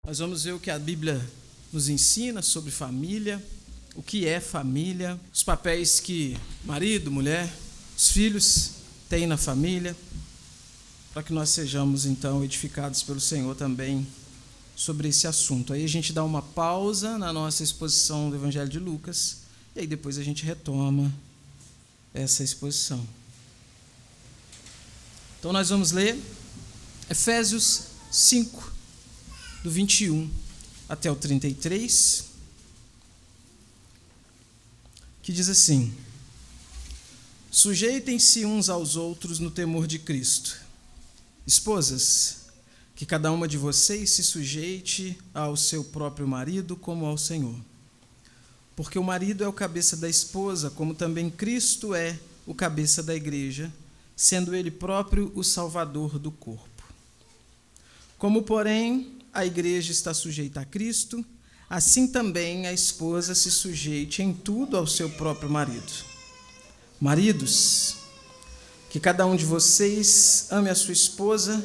Nós vamos ver o que a Bíblia nos ensina sobre família, o que é família, os papéis que marido, mulher, os filhos têm na família, para que nós sejamos, então, edificados pelo Senhor também sobre esse assunto. Aí a gente dá uma pausa na nossa exposição do Evangelho de Lucas, e aí depois a gente retoma essa exposição. Então nós vamos ler Efésios 5, do 21 até o 33, que diz assim: Sujeitem-se uns aos outros no temor de Cristo. Esposas, que cada uma de vocês se sujeite ao seu próprio marido como ao Senhor. Porque o marido é o cabeça da esposa, como também Cristo é o cabeça da igreja, sendo ele próprio o salvador do corpo. Como, porém, a igreja está sujeita a Cristo, assim também a esposa se sujeite em tudo ao seu próprio marido. Maridos, que cada um de vocês ame a sua esposa,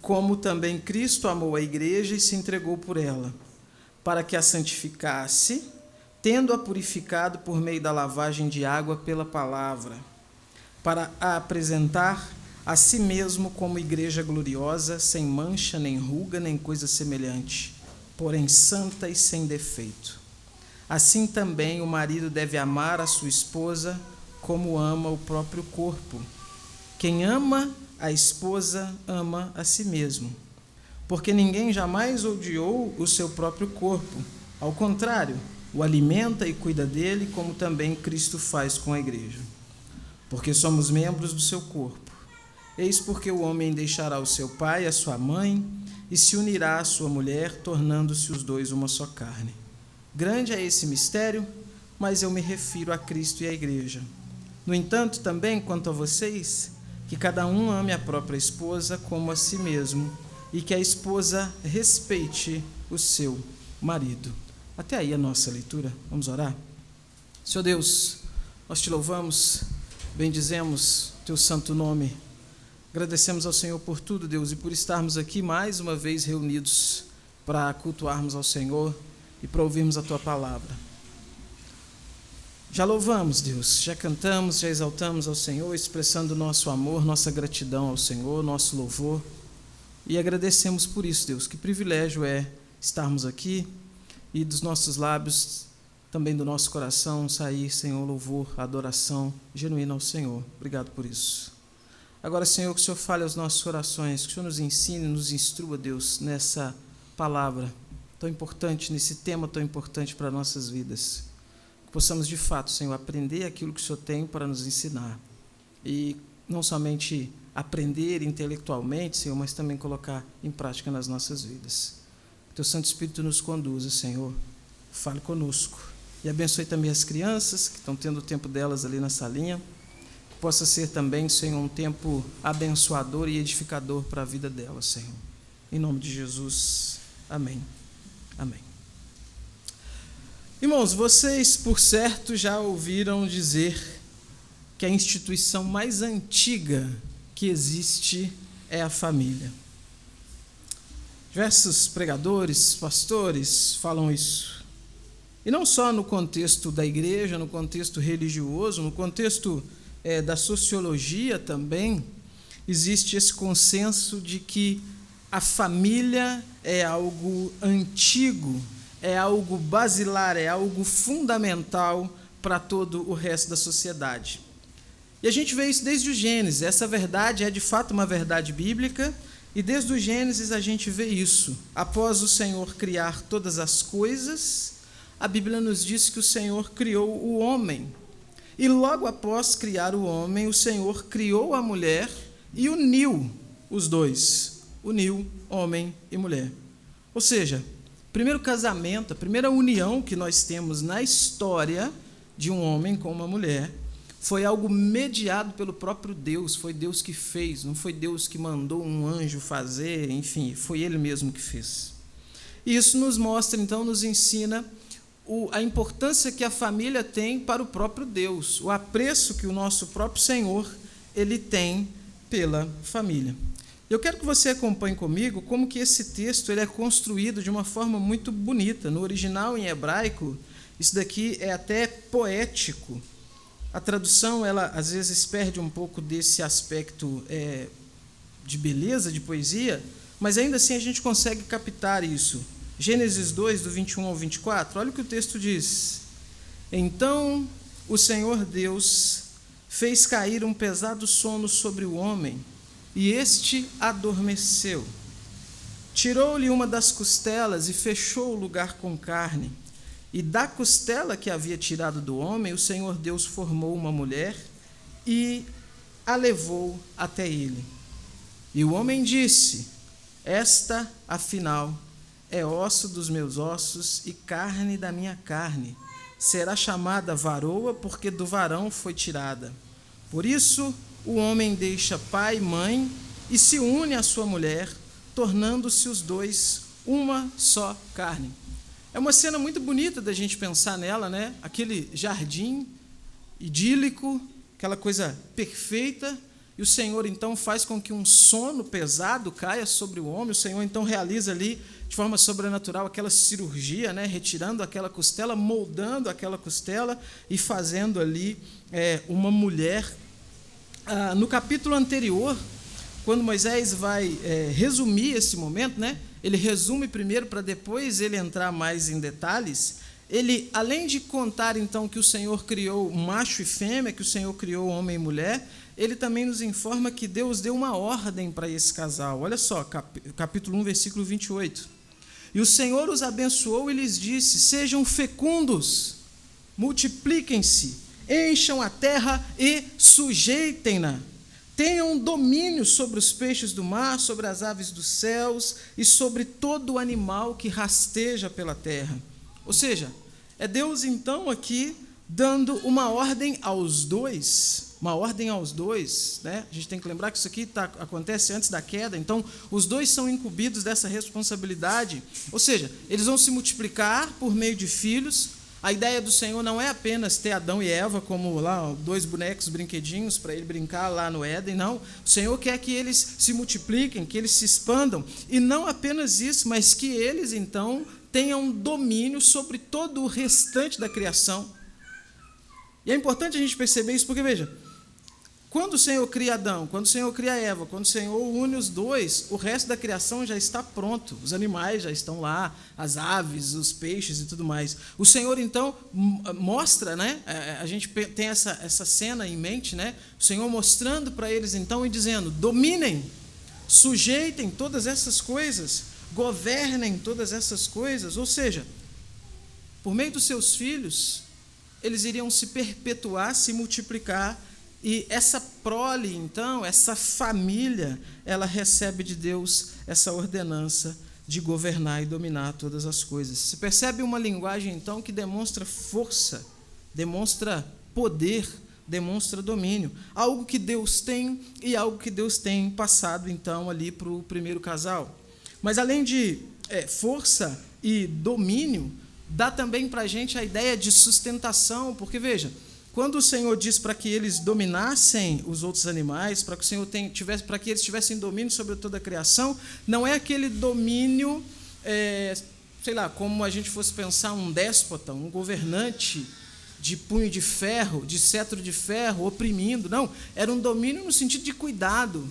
como também Cristo amou a igreja e se entregou por ela, para que a santificasse, tendo-a purificado por meio da lavagem de água pela palavra, para a apresentar a si mesmo como igreja gloriosa, sem mancha, nem ruga, nem coisa semelhante, porém santa e sem defeito. Assim também o marido deve amar a sua esposa como ama o próprio corpo. Quem ama a esposa ama a si mesmo, porque ninguém jamais odiou o seu próprio corpo. Ao contrário, o alimenta e cuida dele, como também Cristo faz com a igreja. Porque somos membros do seu corpo. Eis porque o homem deixará o seu pai e a sua mãe, e se unirá à sua mulher, tornando-se os dois uma só carne. Grande é esse mistério, mas eu me refiro a Cristo e à igreja. No entanto, também, quanto a vocês, que cada um ame a própria esposa como a si mesmo, e que a esposa respeite o seu marido. Até aí a nossa leitura. Vamos orar? Senhor Deus, nós te louvamos, bendizemos teu santo nome. Agradecemos ao Senhor por tudo, Deus, e por estarmos aqui mais uma vez reunidos para cultuarmos ao Senhor e para ouvirmos a tua palavra. Já louvamos, Deus, já cantamos, já exaltamos ao Senhor, expressando nosso amor, nossa gratidão ao Senhor, nosso louvor, e agradecemos por isso, Deus. Que privilégio é estarmos aqui e dos nossos lábios, também do nosso coração, sair, Senhor, louvor, adoração genuína ao Senhor. Obrigado por isso. Agora, Senhor, que o Senhor fale aos nossos corações, que o Senhor nos ensine, nos instrua, Deus, nessa palavra tão importante, nesse tema tão importante para nossas vidas. Que possamos, de fato, Senhor, aprender aquilo que o Senhor tem para nos ensinar. E não somente aprender intelectualmente, Senhor, mas também colocar em prática nas nossas vidas. Que teu Santo Espírito nos conduza, Senhor. Fale conosco. E abençoe também as crianças que estão tendo o tempo delas ali na salinha. Possa ser também, Senhor, um tempo abençoador e edificador para a vida delas, Senhor. Em nome de Jesus. Amém. Amém. Irmãos, vocês, por certo, já ouviram dizer que a instituição mais antiga que existe é a família. Diversos pregadores, pastores falam isso. E não só no contexto da igreja, no contexto religioso, no contexto da sociologia também, existe esse consenso de que a família é algo antigo, é algo basilar, é algo fundamental para todo o resto da sociedade. E a gente vê isso desde o Gênesis. Essa verdade é de fato uma verdade bíblica, e desde o Gênesis a gente vê isso. Após o Senhor criar todas as coisas, a Bíblia nos diz que o Senhor criou o homem. E logo após criar o homem, o Senhor criou a mulher e uniu os dois. Uniu homem e mulher. Ou seja, o primeiro casamento, a primeira união que nós temos na história de um homem com uma mulher, foi algo mediado pelo próprio Deus. Foi Deus que fez, não foi Deus que mandou um anjo fazer, enfim, foi Ele mesmo que fez. E isso nos mostra, então, nos ensina a importância que a família tem para o próprio Deus, o apreço que o nosso próprio Senhor ele tem pela família. Eu quero que você acompanhe comigo como que esse texto ele é construído de uma forma muito bonita. No original, em hebraico, isso daqui é até poético. A tradução, ela às vezes perde um pouco desse aspecto de beleza, de poesia, mas ainda assim a gente consegue captar isso. Gênesis 2, do 21 ao 24, olha o que o texto diz. Então o Senhor Deus fez cair um pesado sono sobre o homem, e este adormeceu. Tirou-lhe uma das costelas e fechou o lugar com carne. E da costela que havia tirado do homem, o Senhor Deus formou uma mulher e a levou até ele. E o homem disse: esta, afinal, é osso dos meus ossos e carne da minha carne. Será chamada varoa, porque do varão foi tirada. Por isso, o homem deixa pai e mãe e se une à sua mulher, tornando-se os dois uma só carne. É uma cena muito bonita da gente pensar nela, né? Aquele jardim idílico, aquela coisa perfeita, e o Senhor então faz com que um sono pesado caia sobre o homem. O Senhor então realiza ali de forma sobrenatural aquela cirurgia, né? Retirando aquela costela, moldando aquela costela e fazendo ali uma mulher. No capítulo anterior, quando Moisés vai resumir esse momento, né? Ele resume primeiro para depois ele entrar mais em detalhes. Ele, além de contar então que o Senhor criou macho e fêmea, que o Senhor criou homem e mulher, ele também nos informa que Deus deu uma ordem para esse casal. Olha só, capítulo 1, versículo 28. E o Senhor os abençoou e lhes disse: sejam fecundos, multipliquem-se, encham a terra e sujeitem-na. Tenham domínio sobre os peixes do mar, sobre as aves dos céus e sobre todo o animal que rasteja pela terra. Ou seja, é Deus então aqui dando uma ordem aos dois, né? A gente tem que lembrar que isso aqui acontece antes da queda, então os dois são incumbidos dessa responsabilidade, ou seja, eles vão se multiplicar por meio de filhos. A ideia do Senhor não é apenas ter Adão e Eva como lá dois bonecos, brinquedinhos para ele brincar lá no Éden, não. O Senhor quer que eles se multipliquem, que eles se expandam, e não apenas isso, mas que eles então tenham domínio sobre todo o restante da criação. E é importante a gente perceber isso, porque veja, quando o Senhor cria Adão, quando o Senhor cria Eva, quando o Senhor une os dois, o resto da criação já está pronto. Os animais já estão lá, as aves, os peixes e tudo mais. O Senhor, então, mostra, né? A gente tem essa cena em mente, né? O Senhor mostrando para eles, então, e dizendo: dominem, sujeitem todas essas coisas, governem todas essas coisas. Ou seja, por meio dos seus filhos, eles iriam se perpetuar, se multiplicar. E essa prole, então, essa família, ela recebe de Deus essa ordenança de governar e dominar todas as coisas. Você percebe uma linguagem, então, que demonstra força, demonstra poder, demonstra domínio. Algo que Deus tem e algo que Deus tem passado, então, ali para o primeiro casal. Mas, além de força e domínio, dá também para a gente a ideia de sustentação, porque, veja, quando o Senhor diz para que eles dominassem os outros animais, para que o Senhor para que eles tivessem domínio sobre toda a criação, não é aquele domínio, sei lá, como a gente fosse pensar um déspota, um governante de punho de ferro, de cetro de ferro, oprimindo. Não, era um domínio no sentido de cuidado,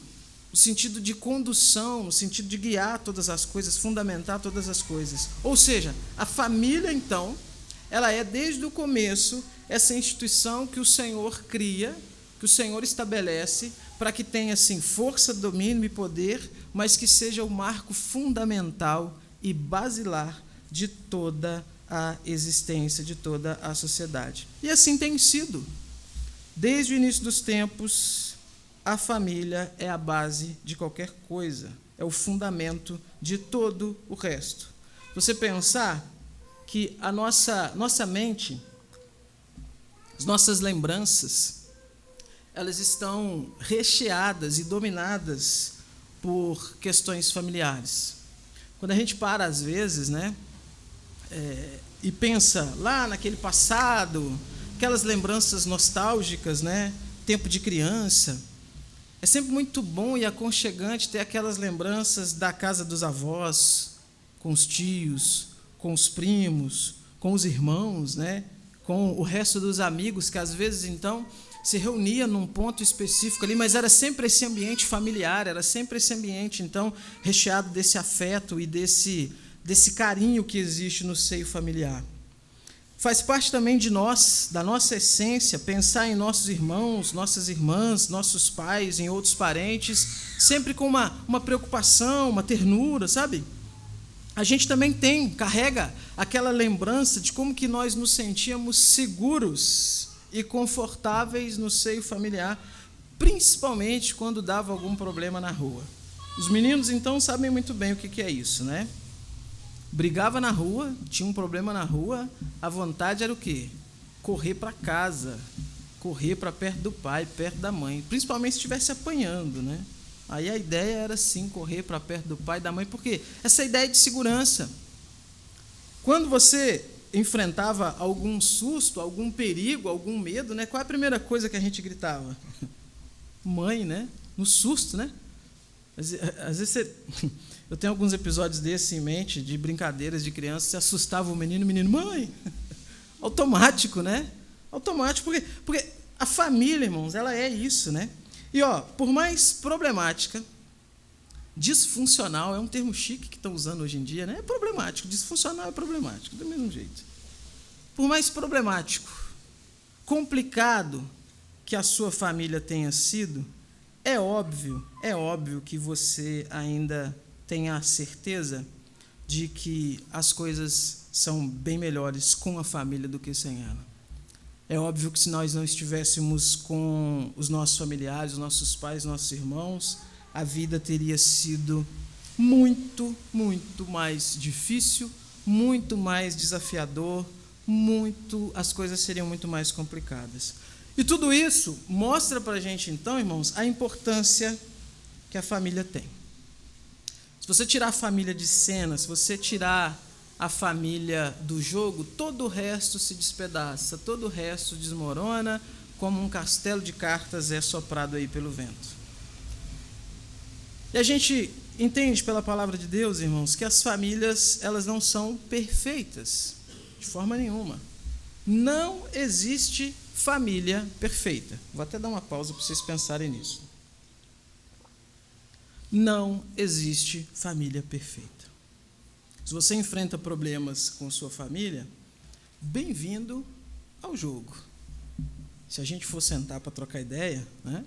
no sentido de condução, no sentido de guiar todas as coisas, fundamentar todas as coisas. Ou seja, a família, então, ela é desde o começo essa instituição que o Senhor cria, que o Senhor estabelece, para que tenha, assim, força, domínio e poder, mas que seja o marco fundamental e basilar de toda a existência, de toda a sociedade. E assim tem sido. Desde o início dos tempos, a família é a base de qualquer coisa, é o fundamento de todo o resto. Você pensar que a nossa mente, as nossas lembranças, elas estão recheadas e dominadas por questões familiares. Quando a gente para, às vezes, né, e pensa lá naquele passado, aquelas lembranças nostálgicas, né, tempo de criança, É sempre muito bom e aconchegante ter aquelas lembranças da casa dos avós, com os tios, com os primos, com os irmãos, né? Com o resto dos amigos, que às vezes, então, se reunia num ponto específico ali, mas era sempre esse ambiente familiar, era sempre esse ambiente, então, recheado desse afeto e desse carinho que existe no seio familiar. Faz parte também de nós, da nossa essência, pensar em nossos irmãos, nossas irmãs, nossos pais, em outros parentes, sempre com uma preocupação, uma ternura, sabe? A gente também carrega aquela lembrança de como que nós nos sentíamos seguros e confortáveis no seio familiar, principalmente quando dava algum problema na rua. Os meninos, então, sabem muito bem o que é isso, né? Brigava na rua, tinha um problema na rua, a vontade era o quê? Correr para casa, correr para perto do pai, perto da mãe, principalmente se estivesse apanhando, né? Aí a ideia era sim correr para perto do pai e da mãe, porque essa ideia de segurança. Quando você enfrentava algum susto, algum perigo, algum medo, né? Qual é a primeira coisa que a gente gritava? Mãe, né? No susto, né? Às vezes eu tenho alguns episódios desses em mente, de brincadeiras de criança, se assustava o menino, mãe! Automático, né? Automático, porque a família, irmãos, ela é isso, né? E, por mais problemática, disfuncional, é um termo chique que estão usando hoje em dia, né? É problemático, disfuncional é problemático, do mesmo jeito. Por mais problemático, complicado que a sua família tenha sido, é óbvio que você ainda tenha a certeza de que as coisas são bem melhores com a família do que sem ela. É óbvio que se nós não estivéssemos com os nossos familiares, os nossos pais, nossos irmãos, a vida teria sido muito, muito mais difícil, muito mais desafiador, as coisas seriam muito mais complicadas. E tudo isso mostra para a gente, então, irmãos, a importância que a família tem. Se você tirar a família de cena, se você tirar a família do jogo, todo o resto se despedaça, todo o resto desmorona, como um castelo de cartas é soprado aí pelo vento. E a gente entende pela palavra de Deus, irmãos, que as famílias, elas não são perfeitas, de forma nenhuma. Não existe família perfeita. Vou até dar uma pausa para vocês pensarem nisso. Não existe família perfeita. Se você enfrenta problemas com sua família, bem-vindo ao jogo. Se a gente for sentar para trocar ideia, né,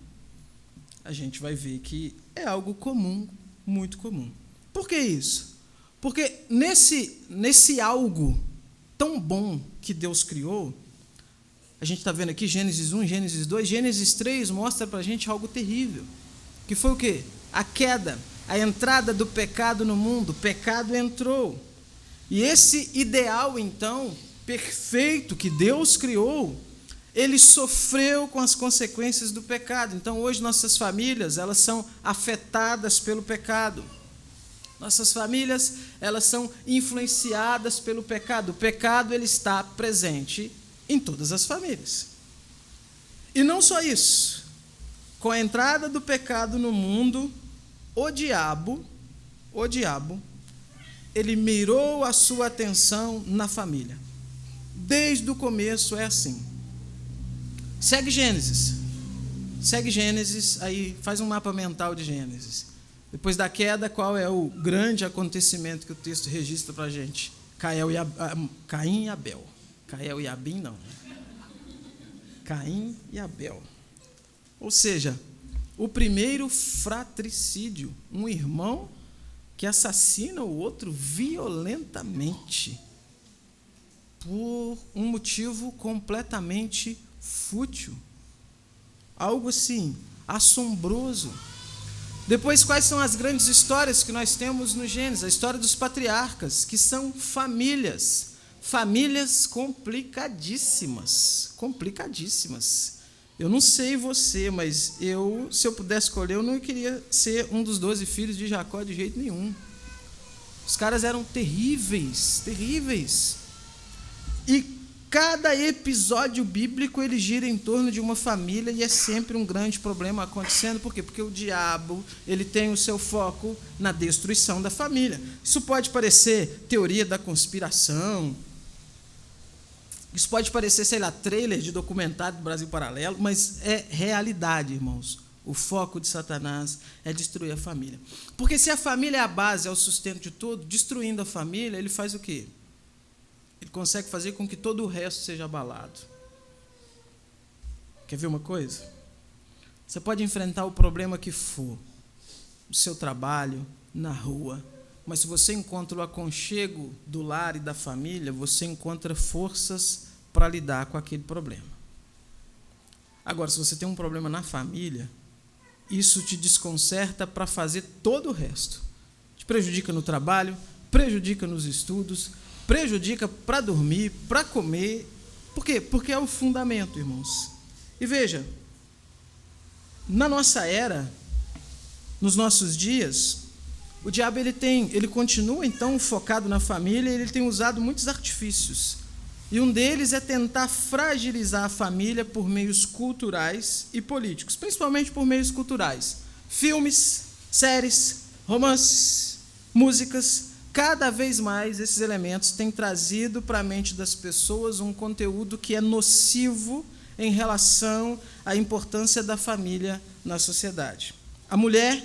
a gente vai ver que é algo comum, muito comum. Por que isso? Porque nesse algo tão bom que Deus criou, a gente está vendo aqui Gênesis 1, Gênesis 2, Gênesis 3 mostra para a gente algo terrível, que foi o quê? A queda, a entrada do pecado no mundo, o pecado entrou. E esse ideal, então, perfeito que Deus criou, ele sofreu com as consequências do pecado. Então, hoje, nossas famílias, elas são afetadas pelo pecado. Nossas famílias, elas são influenciadas pelo pecado. O pecado, ele está presente em todas as famílias. E não só isso. Com a entrada do pecado no mundo, o diabo, ele mirou a sua atenção na família. Desde o começo é assim. Segue Gênesis, aí faz um mapa mental de Gênesis. Depois da queda, qual é o grande acontecimento que o texto registra para a gente? Caim e Abel. Cael e Abim, não. Caim e Abel. Ou seja, o primeiro fratricídio, um irmão que assassina o outro violentamente, por um motivo completamente fútil, algo assim, assombroso. Depois, quais são as grandes histórias que nós temos no Gênesis? A história dos patriarcas, que são famílias complicadíssimas. Eu não sei você, mas se eu pudesse escolher, eu não queria ser um dos 12 filhos de Jacó de jeito nenhum. Os caras eram terríveis. E cada episódio bíblico ele gira em torno de uma família e é sempre um grande problema acontecendo. Por quê? Porque o diabo ele tem o seu foco na destruição da família. Isso pode parecer teoria da conspiração, isso pode parecer, sei lá, trailer de documentário do Brasil Paralelo, mas é realidade, irmãos. O foco de Satanás é destruir a família. Porque se a família é a base, é o sustento de tudo, destruindo a família, ele faz o quê? Ele consegue fazer com que todo o resto seja abalado. Quer ver uma coisa? Você pode enfrentar o problema que for, no seu trabalho, na rua, mas se você encontra o aconchego do lar e da família, você encontra forças para lidar com aquele problema. Agora, se você tem um problema na família, isso te desconcerta para fazer todo o resto. Te prejudica no trabalho, prejudica nos estudos, prejudica para dormir, para comer. Por quê? Porque é o fundamento, irmãos. E veja, na nossa era, nos nossos dias, o diabo ele continua então focado na família, ele tem usado muitos artifícios. E um deles é tentar fragilizar a família por meios culturais e políticos, principalmente por meios culturais. Filmes, séries, romances, músicas, cada vez mais esses elementos têm trazido para a mente das pessoas um conteúdo que é nocivo em relação à importância da família na sociedade. A mulher,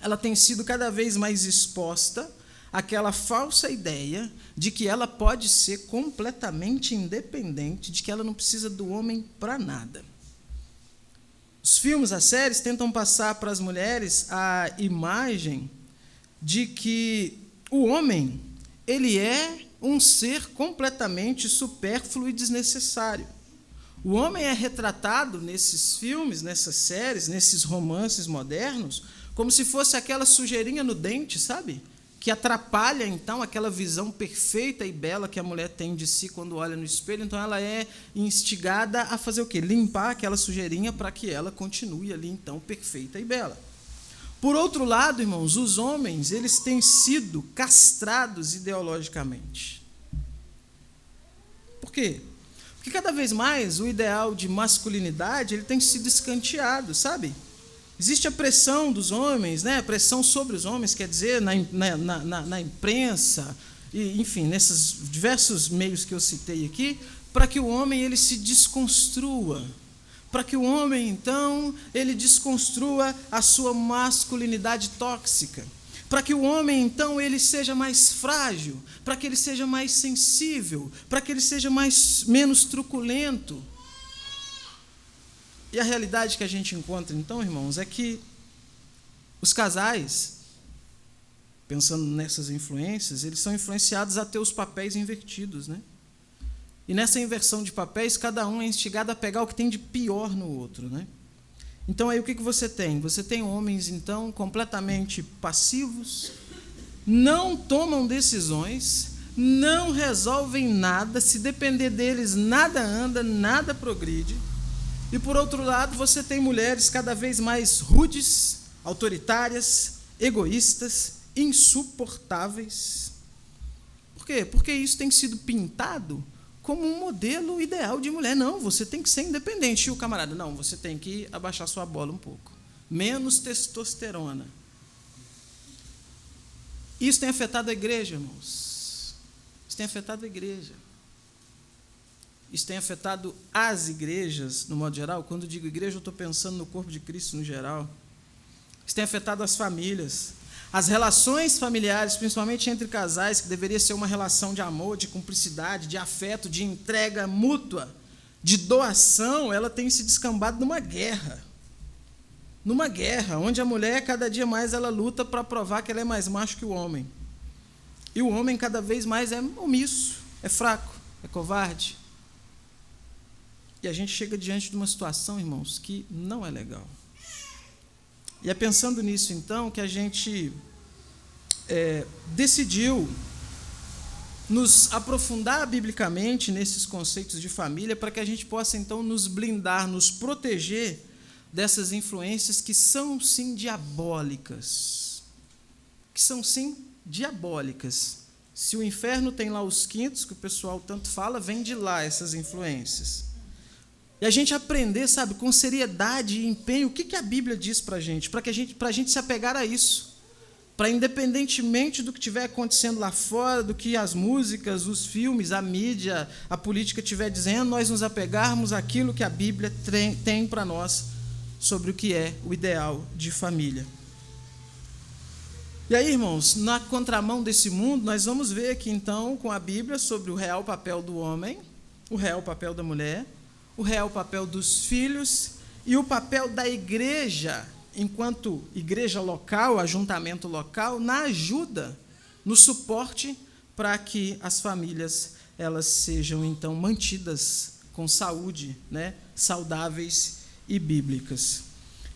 ela tem sido cada vez mais exposta àquela falsa ideia de que ela pode ser completamente independente, de que ela não precisa do homem para nada. Os filmes, as séries tentam passar para as mulheres a imagem de que o homem, ele é um ser completamente supérfluo e desnecessário. O homem é retratado nesses filmes, nessas séries, nesses romances modernos, como se fosse aquela sujeirinha no dente, sabe? Que atrapalha, então, aquela visão perfeita e bela que a mulher tem de si quando olha no espelho. Então, ela é instigada a fazer o quê? Limpar aquela sujeirinha para que ela continue ali, então, perfeita e bela. Por outro lado, irmãos, os homens, eles têm sido castrados ideologicamente. Por quê? Porque cada vez mais o ideal de masculinidade ele tem sido escanteado, sabe? Existe a pressão dos homens, né? A pressão sobre os homens, quer dizer, na imprensa, e, enfim, nesses diversos meios que eu citei aqui, para que o homem ele se desconstrua, para que o homem, então, ele desconstrua a sua masculinidade tóxica, para que o homem, então, ele seja mais frágil, para que ele seja mais sensível, para que ele seja menos truculento. E a realidade que a gente encontra, então, irmãos, é que os casais, pensando nessas influências, eles são influenciados a ter os papéis invertidos, né? E nessa inversão de papéis, cada um é instigado a pegar o que tem de pior no outro, né? Então, aí o que você tem? Você tem homens, então, completamente passivos, não tomam decisões, não resolvem nada, se depender deles, nada anda, nada progride. E, por outro lado, você tem mulheres cada vez mais rudes, autoritárias, egoístas, insuportáveis. Por quê? Porque isso tem sido pintado como um modelo ideal de mulher. Não, você tem que ser independente. E o camarada, não, você tem que abaixar sua bola um pouco. Menos testosterona. Isso tem afetado a igreja, irmãos. Isso tem afetado a igreja. Isso tem afetado as igrejas, no modo geral. Quando digo igreja, eu estou pensando no corpo de Cristo no geral. Isso tem afetado as famílias. As relações familiares, principalmente entre casais, que deveria ser uma relação de amor, de cumplicidade, de afeto, de entrega mútua, de doação, ela tem se descambado numa guerra. Numa guerra, onde a mulher, cada dia mais, ela luta para provar que ela é mais macho que o homem. E o homem, cada vez mais, é omisso, é fraco, é covarde. E a gente chega diante de uma situação, irmãos, que não é legal. E é pensando nisso, então, que a gente decidiu nos aprofundar biblicamente nesses conceitos de família para que a gente possa, então, nos blindar, nos proteger dessas influências que são, sim, diabólicas. Que são, sim, diabólicas. Se o inferno tem lá os quintos, que o pessoal tanto fala, vem de lá essas influências. E a gente aprender, sabe, com seriedade e empenho, o que a Bíblia diz para a gente se apegar a isso. Para, independentemente do que estiver acontecendo lá fora, do que as músicas, os filmes, a mídia, a política estiver dizendo, nós nos apegarmos àquilo que a Bíblia tem para nós sobre o que é o ideal de família. E aí, irmãos, na contramão desse mundo, nós vamos ver aqui, então, com a Bíblia, sobre o real papel do homem, o real papel da mulher, o real papel dos filhos e o papel da igreja, enquanto igreja local, ajuntamento local, na ajuda, no suporte para que as famílias elas sejam, então, mantidas com saúde, né, saudáveis e bíblicas.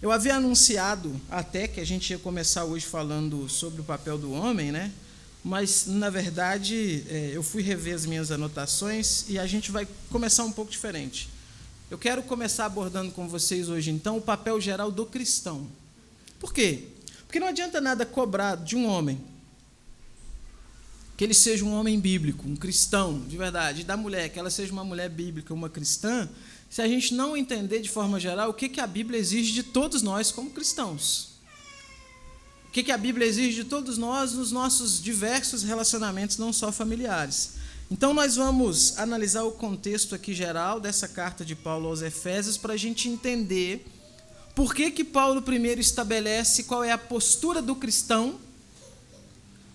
Eu havia anunciado até que a gente ia começar hoje falando sobre o papel do homem, né? Mas, na verdade, eu fui rever as minhas anotações e a gente vai começar um pouco diferente. Eu quero começar abordando com vocês hoje, então, o papel geral do cristão. Por quê? Porque não adianta nada cobrar de um homem que ele seja um homem bíblico, um cristão, de verdade, e da mulher, que ela seja uma mulher bíblica, uma cristã, se a gente não entender de forma geral o que a Bíblia exige de todos nós como cristãos. O que a Bíblia exige de todos nós nos nossos diversos relacionamentos, não só familiares. Então, nós vamos analisar o contexto aqui geral dessa carta de Paulo aos Efésios para a gente entender por que Paulo primeiro estabelece qual é a postura do cristão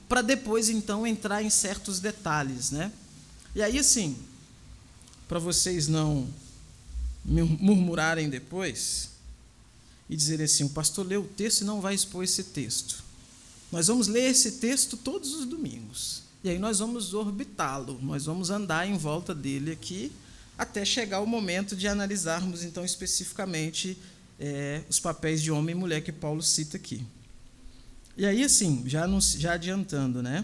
para depois, então, entrar em certos detalhes, né? E aí, assim, para vocês não murmurarem depois e dizerem assim, o pastor leu o texto e não vai expor esse texto. Nós vamos ler esse texto todos os domingos. E aí nós vamos orbitá-lo, nós vamos andar em volta dele aqui, até chegar o momento de analisarmos, então, especificamente os papéis de homem e mulher que Paulo cita aqui. E aí, assim, já adiantando, né?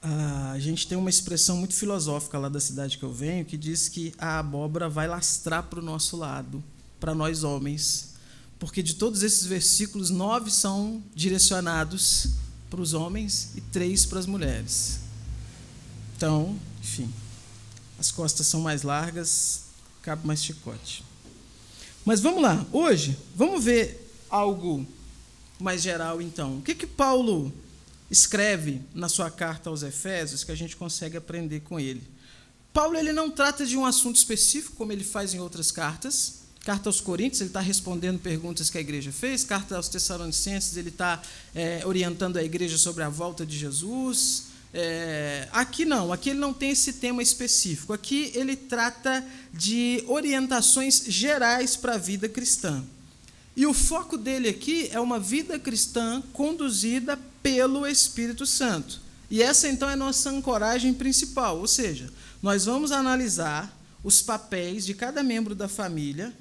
A gente tem uma expressão muito filosófica lá da cidade que eu venho, que diz que a abóbora vai lastrar para o nosso lado, para nós homens, porque de todos esses versículos, 9 são direcionados para os homens e 3 para as mulheres. Então, enfim, as costas são mais largas, cabe mais chicote. Mas vamos lá, hoje, vamos ver algo mais geral, então. O que Paulo escreve na sua carta aos Efésios que a gente consegue aprender com ele? Paulo ele não trata de um assunto específico, como ele faz em outras cartas. Carta aos Coríntios, ele está respondendo perguntas que a igreja fez. Carta aos Tessalonicenses, ele está orientando a igreja sobre a volta de Jesus. Aqui não, aqui ele não tem esse tema específico. Aqui ele trata de orientações gerais para a vida cristã. E o foco dele aqui é uma vida cristã conduzida pelo Espírito Santo. E essa, então, é a nossa ancoragem principal, ou seja, nós vamos analisar os papéis de cada membro da família,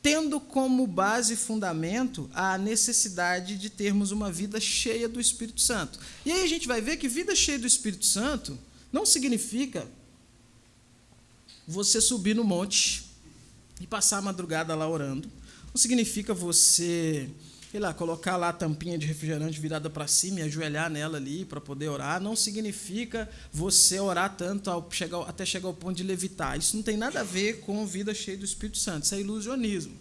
tendo como base e fundamento a necessidade de termos uma vida cheia do Espírito Santo. E aí a gente vai ver que vida cheia do Espírito Santo não significa você subir no monte e passar a madrugada lá orando. Não significa você, sei lá, colocar lá a tampinha de refrigerante virada para cima e ajoelhar nela ali para poder orar. Não significa você orar tanto até chegar ao ponto de levitar. Isso não tem nada a ver com vida cheia do Espírito Santo. Isso é ilusionismo.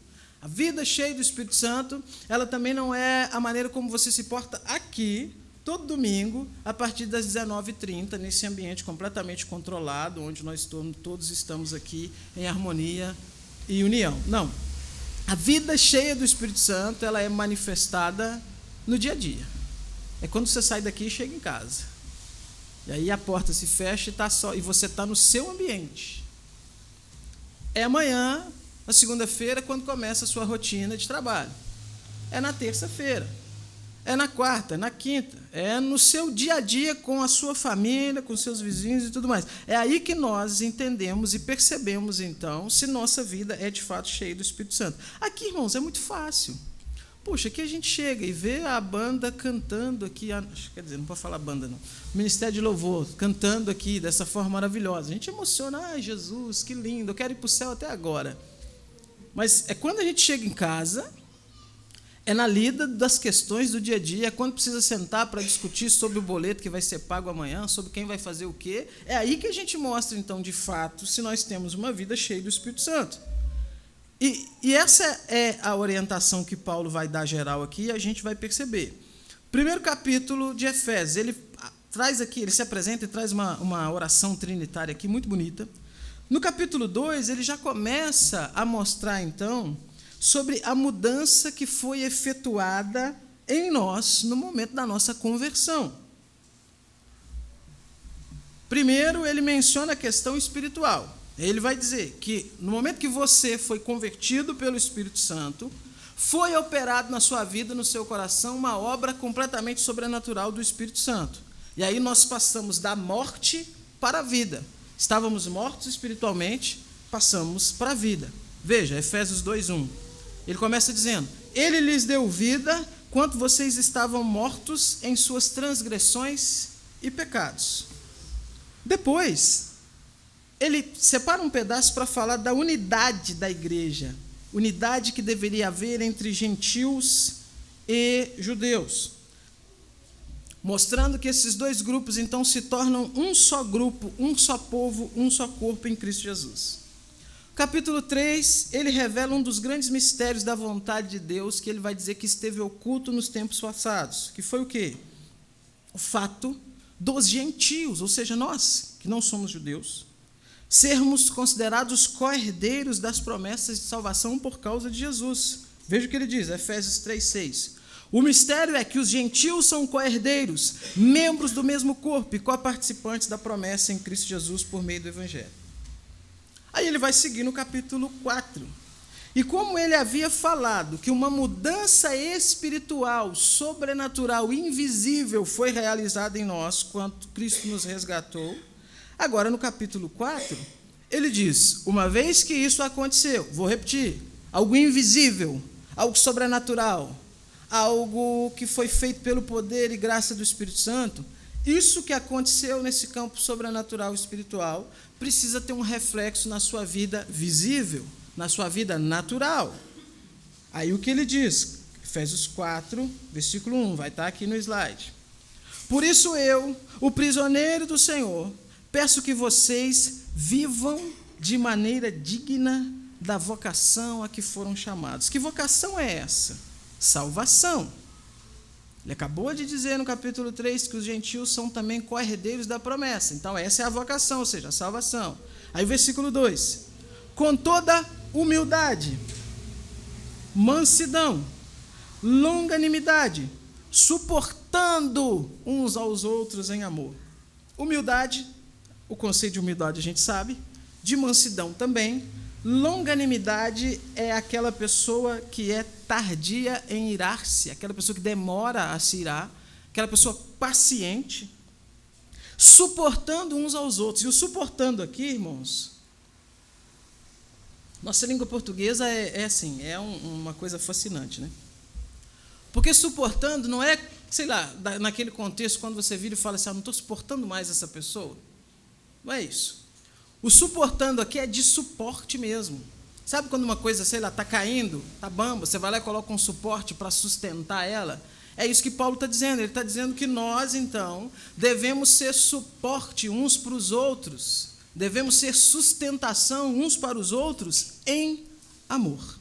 A vida cheia do Espírito Santo, ela também não é a maneira como você se porta aqui, todo domingo, a partir das 19h30, nesse ambiente completamente controlado, onde nós todos estamos aqui em harmonia e união. Não. A vida cheia do Espírito Santo, ela é manifestada no dia a dia. É quando você sai daqui e chega em casa. E aí a porta se fecha e você está no seu ambiente. É amanhã, na segunda-feira, quando começa a sua rotina de trabalho. É na terça-feira. É na quarta, é na quinta. É no seu dia a dia com a sua família, com seus vizinhos e tudo mais. É aí que nós entendemos e percebemos, então, se nossa vida é de fato cheia do Espírito Santo. Aqui, irmãos, é muito fácil. Puxa, aqui a gente chega e vê a banda cantando aqui, quer dizer, não pode falar banda não, o Ministério de Louvor cantando aqui dessa forma maravilhosa. A gente emociona, ai Jesus, que lindo, eu quero ir para o céu até agora. Mas é quando a gente chega em casa, É na lida das questões do dia a dia, é quando precisa sentar para discutir sobre o boleto que vai ser pago amanhã, sobre quem vai fazer o quê. É aí que a gente mostra, então, de fato, se nós temos uma vida cheia do Espírito Santo. E essa é a orientação que Paulo vai dar geral aqui, e a gente vai perceber. Primeiro capítulo de Efésios, ele traz aqui, ele se apresenta e traz uma oração trinitária aqui muito bonita. No capítulo 2, ele já começa a mostrar, então, sobre a mudança que foi efetuada em nós no momento da nossa conversão. Primeiro, ele menciona a questão espiritual. Ele vai dizer que, no momento que você foi convertido pelo Espírito Santo, foi operado na sua vida, no seu coração, uma obra completamente sobrenatural do Espírito Santo. E aí nós passamos da morte para a vida. Estávamos mortos espiritualmente, passamos para a vida. Veja, Efésios 2:1. Ele começa dizendo: Ele lhes deu vida quando vocês estavam mortos em suas transgressões e pecados. Depois, ele separa um pedaço para falar da unidade da igreja, unidade que deveria haver entre gentios e judeus, mostrando que esses dois grupos, então, se tornam um só grupo, um só povo, um só corpo em Cristo Jesus. Capítulo 3, ele revela um dos grandes mistérios da vontade de Deus, que ele vai dizer que esteve oculto nos tempos passados, que foi o quê? O fato dos gentios, ou seja, nós, que não somos judeus, sermos considerados co-herdeiros das promessas de salvação por causa de Jesus. Veja o que ele diz, Efésios 3:6. O mistério é que os gentios são co-herdeiros, membros do mesmo corpo e co-participantes da promessa em Cristo Jesus por meio do Evangelho. Aí ele vai seguir no capítulo 4. E como ele havia falado que uma mudança espiritual, sobrenatural, invisível foi realizada em nós quando Cristo nos resgatou, agora no capítulo 4, ele diz: uma vez que isso aconteceu, vou repetir, algo invisível, algo sobrenatural, algo que foi feito pelo poder e graça do Espírito Santo, isso que aconteceu nesse campo sobrenatural espiritual precisa ter um reflexo na sua vida visível, na sua vida natural. Aí o que ele diz? Efésios 4, versículo 1, vai estar aqui no slide. Por isso eu, o prisioneiro do Senhor, peço que vocês vivam de maneira digna da vocação a que foram chamados. Que vocação é essa? Salvação. Ele acabou de dizer no capítulo 3 que os gentios são também co-herdeiros da promessa. Então, essa é a vocação, ou seja, a salvação. Aí, versículo 2. Com toda humildade, mansidão, longanimidade, suportando uns aos outros em amor. Humildade, o conceito de humildade a gente sabe, de mansidão também. Longanimidade é aquela pessoa que é tardia em irar-se, aquela pessoa que demora a se irar, aquela pessoa paciente, suportando uns aos outros. E o suportando aqui, irmãos, nossa língua portuguesa é uma coisa fascinante, né? Porque suportando não é, sei lá, naquele contexto, quando você vira e fala assim, não estou suportando mais essa pessoa. Não é isso. O suportando aqui é de suporte mesmo. Sabe quando uma coisa, sei lá, está caindo, está bamba, você vai lá e coloca um suporte para sustentar ela? É isso que Paulo está dizendo. Ele está dizendo que nós, então, devemos ser suporte uns para os outros, devemos ser sustentação uns para os outros em amor.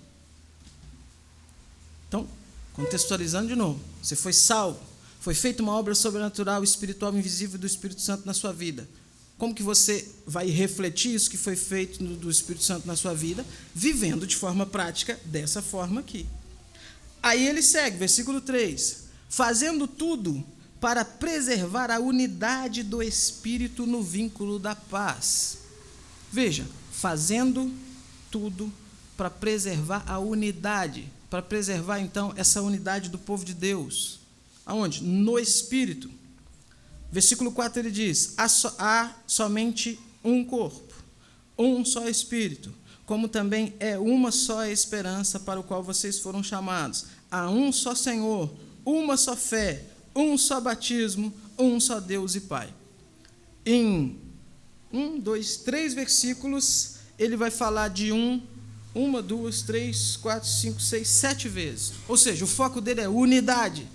Então, contextualizando de novo, você foi salvo, foi feita uma obra sobrenatural, espiritual, invisível do Espírito Santo na sua vida. Como que você vai refletir isso que foi feito do Espírito Santo na sua vida? Vivendo de forma prática dessa forma aqui. Aí ele segue, versículo 3. Fazendo tudo para preservar a unidade do Espírito no vínculo da paz. Veja, fazendo tudo para preservar a unidade, para preservar, então, essa unidade do povo de Deus. Aonde? No Espírito. Versículo 4 ele diz: há somente um corpo, um só Espírito, como também é uma só esperança para o qual vocês foram chamados. Há um só Senhor, uma só fé, um só batismo, um só Deus e Pai. Em 3 versículos, ele vai falar de um 1, 2, 3, 4, 5, 6, 7 vezes. Ou seja, o foco dele é unidade.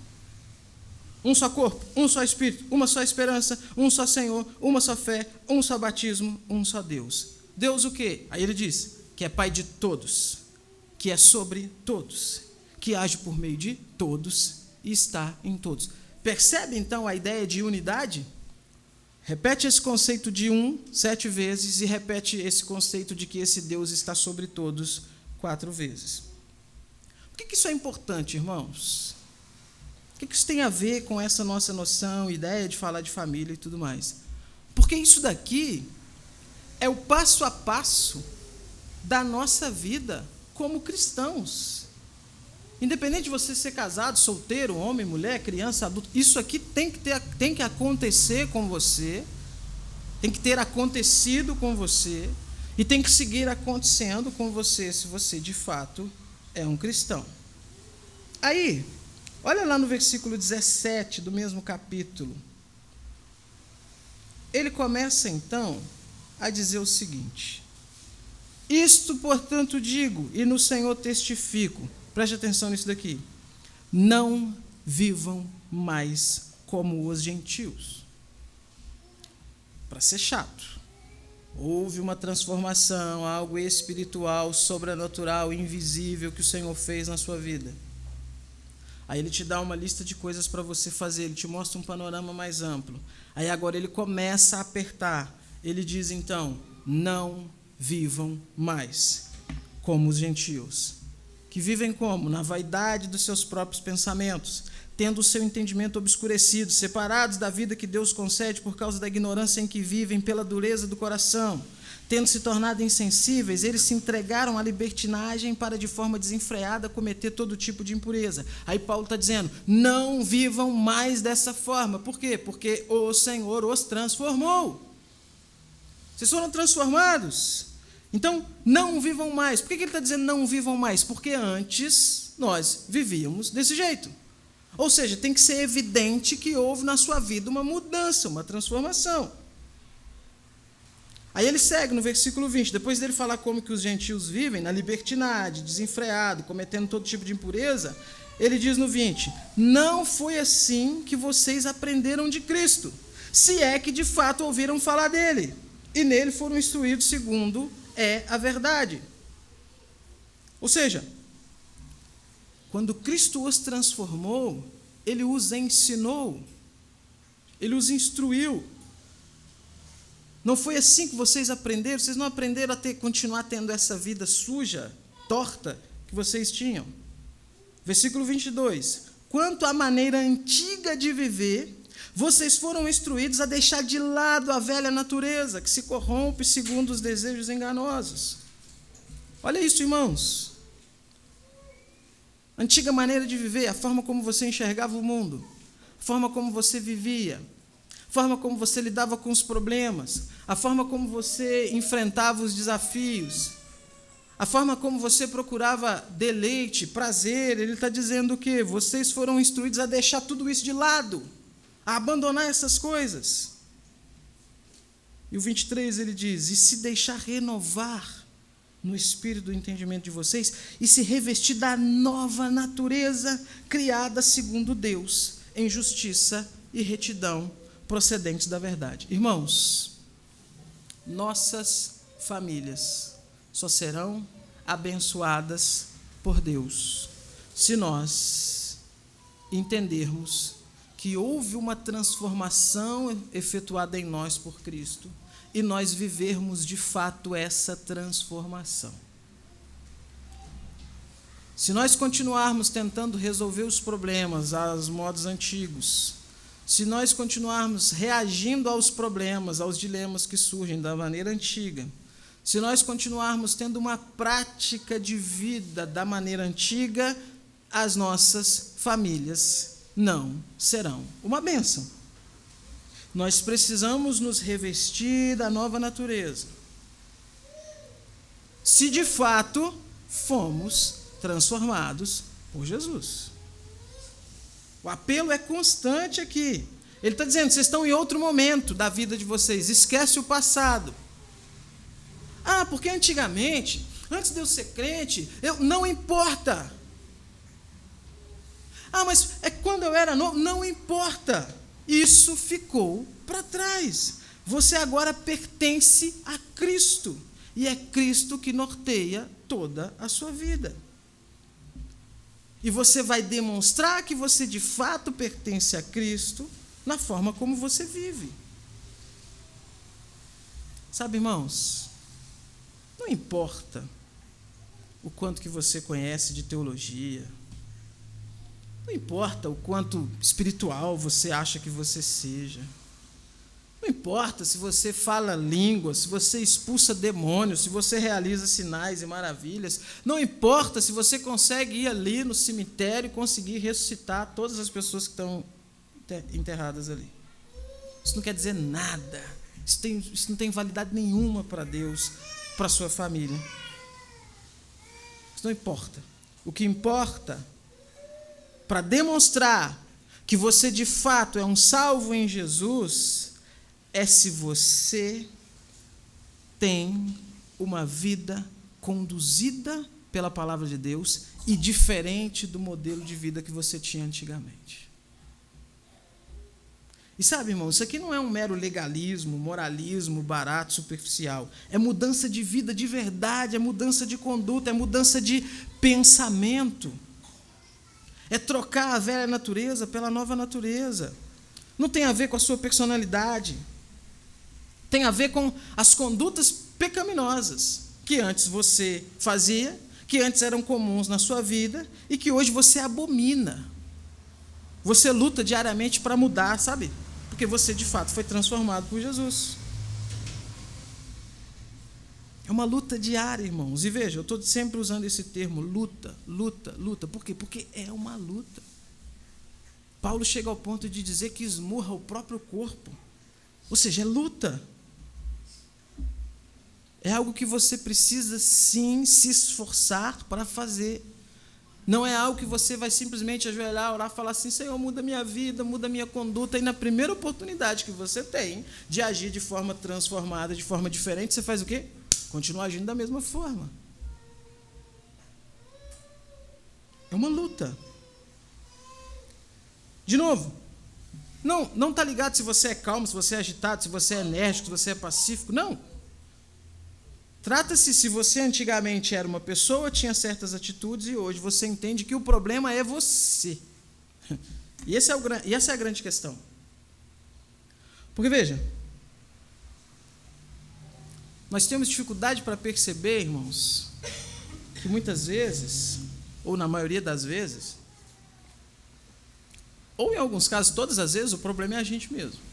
Um só corpo, um só Espírito, uma só esperança, um só Senhor, uma só fé, um só batismo, um só Deus. Deus o quê? Aí ele diz que é Pai de todos, que é sobre todos, que age por meio de todos e está em todos. Percebe, então, a ideia de unidade? Repete esse conceito de 7 vezes e repete esse conceito de que esse Deus está sobre todos 4 vezes. Por que isso é importante, irmãos? O que isso tem a ver com essa nossa noção, ideia de falar de família e tudo mais? Porque isso daqui é o passo a passo da nossa vida como cristãos. Independente de você ser casado, solteiro, homem, mulher, criança, adulto, isso aqui tem que acontecer com você, tem que ter acontecido com você e tem que seguir acontecendo com você se você de fato é um cristão. Aí, olha lá no versículo 17 do mesmo capítulo. Ele começa então a dizer o seguinte: isto, portanto, digo, e no Senhor testifico. Preste atenção nisso daqui. Não vivam mais como os gentios. Para ser chato. Houve uma transformação, algo espiritual, sobrenatural, invisível que o Senhor fez na sua vida. Aí ele te dá uma lista de coisas para você fazer, ele te mostra um panorama mais amplo. Aí agora ele começa a apertar. Ele diz então, não vivam mais como os gentios. Que vivem como? Na vaidade dos seus próprios pensamentos, tendo o seu entendimento obscurecido, separados da vida que Deus concede por causa da ignorância em que vivem, pela dureza do coração. Tendo se tornado insensíveis, eles se entregaram à libertinagem para, de forma desenfreada, cometer todo tipo de impureza. Aí Paulo está dizendo, não vivam mais dessa forma. Por quê? Porque o Senhor os transformou. Vocês foram transformados. Então, não vivam mais. Por que ele está dizendo não vivam mais? Porque antes nós vivíamos desse jeito. Ou seja, tem que ser evidente que houve na sua vida uma mudança, uma transformação. Aí ele segue no versículo 20, depois dele falar como que os gentios vivem, na libertinagem, desenfreado, cometendo todo tipo de impureza, ele diz no 20, não foi assim que vocês aprenderam de Cristo, se é que de fato ouviram falar dele, e nele foram instruídos segundo é a verdade. Ou seja, quando Cristo os transformou, ele os ensinou, ele os instruiu. Não foi assim que vocês aprenderam? Vocês não aprenderam a continuar tendo essa vida suja, torta, que vocês tinham. Versículo 22. Quanto à maneira antiga de viver, vocês foram instruídos a deixar de lado a velha natureza, que se corrompe segundo os desejos enganosos. Olha isso, irmãos. Antiga maneira de viver, a forma como você enxergava o mundo, a forma como você vivia, a forma como você lidava com os problemas, a forma como você enfrentava os desafios, a forma como você procurava deleite, prazer. Ele está dizendo que vocês foram instruídos a deixar tudo isso de lado, a abandonar essas coisas. E o 23 ele diz, e se deixar renovar no espírito do entendimento de vocês, e se revestir da nova natureza, criada segundo Deus, em justiça e retidão, procedentes da verdade. Irmãos, nossas famílias só serão abençoadas por Deus se nós entendermos que houve uma transformação efetuada em nós por Cristo e nós vivermos de fato essa transformação. Se nós continuarmos tentando resolver os problemas aos modos antigos, se nós continuarmos reagindo aos problemas, aos dilemas que surgem da maneira antiga, se nós continuarmos tendo uma prática de vida da maneira antiga, as nossas famílias não serão uma bênção. Nós precisamos nos revestir da nova natureza. Se de fato fomos transformados por Jesus. O apelo é constante aqui. Ele está dizendo, vocês estão em outro momento da vida de vocês, esquece o passado. Ah, porque antigamente Antes de eu ser crente, não importa. Mas é quando eu era novo, não importa. Isso ficou para trás. Você agora pertence a Cristo. E é Cristo que norteia toda a sua vida. E você vai demonstrar que você de fato pertence a Cristo na forma como você vive. Sabe, irmãos, não importa o quanto que você conhece de teologia, não importa o quanto espiritual você acha que você seja, não importa se você fala línguas, se você expulsa demônios, se você realiza sinais e maravilhas, não importa se você consegue ir ali no cemitério e conseguir ressuscitar todas as pessoas que estão enterradas ali. Isso não quer dizer nada. Isso não tem validade nenhuma para Deus, para a sua família. Isso não importa. O que importa, para demonstrar que você de fato é um salvo em Jesus, é se você tem uma vida conduzida pela palavra de Deus e diferente do modelo de vida que você tinha antigamente. E sabe, irmão, isso aqui não é um mero legalismo, moralismo barato, superficial. É mudança de vida de verdade, é mudança de conduta, é mudança de pensamento. É trocar a velha natureza pela nova natureza. Não tem a ver com a sua personalidade. Tem a ver com as condutas pecaminosas que antes você fazia, que antes eram comuns na sua vida e que hoje você abomina. Você luta diariamente para mudar, sabe? Porque você, de fato, foi transformado por Jesus. É uma luta diária, irmãos. E veja, eu estou sempre usando esse termo, luta, luta, luta. Por quê? Porque é uma luta. Paulo chega ao ponto de dizer que esmurra o próprio corpo. Ou seja, é luta. É algo que você precisa, sim, se esforçar para fazer. Não é algo que você vai simplesmente ajoelhar, orar, falar assim, Senhor, muda minha vida, muda minha conduta, e na primeira oportunidade que você tem de agir de forma transformada, de forma diferente, você faz o quê? Continua agindo da mesma forma. É uma luta. De novo, não está ligado se você é calmo, se você é agitado, se você é enérgico, se você é pacífico, não. Trata-se se você antigamente era uma pessoa, tinha certas atitudes e hoje você entende que o problema é você. E essa é a grande questão. Porque, veja, nós temos dificuldade para perceber, irmãos, que muitas vezes, ou na maioria das vezes, ou em alguns casos, todas as vezes, o problema é a gente mesmo.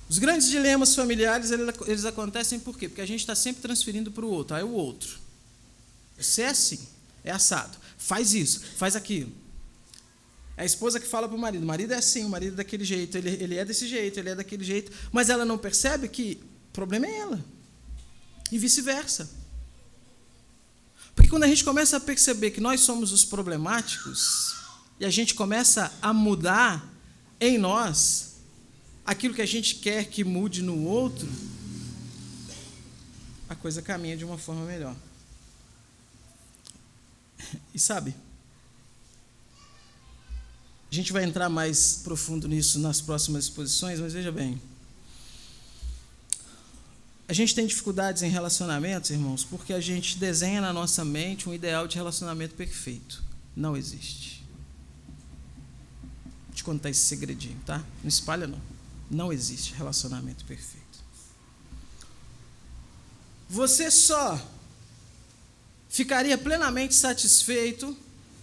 Os grandes dilemas familiares, eles acontecem por quê? Porque a gente está sempre transferindo para o outro. Aí o outro. Você é assim, é assado. Faz isso, faz aquilo. É a esposa que fala para o marido é assim, o marido é daquele jeito, ele é desse jeito, ele é daquele jeito. Mas ela não percebe que o problema é ela. E vice-versa. Porque quando a gente começa a perceber que nós somos os problemáticos, e a gente começa a mudar em nós aquilo que a gente quer que mude no outro, a coisa caminha de uma forma melhor. E sabe, a gente vai entrar mais profundo nisso nas próximas exposições, mas veja bem, a gente tem dificuldades em relacionamentos, irmãos, porque a gente desenha na nossa mente um ideal de relacionamento perfeito. Não existe. Vou te contar esse segredinho, tá? Não espalha, não. Não existe relacionamento perfeito. Você só ficaria plenamente satisfeito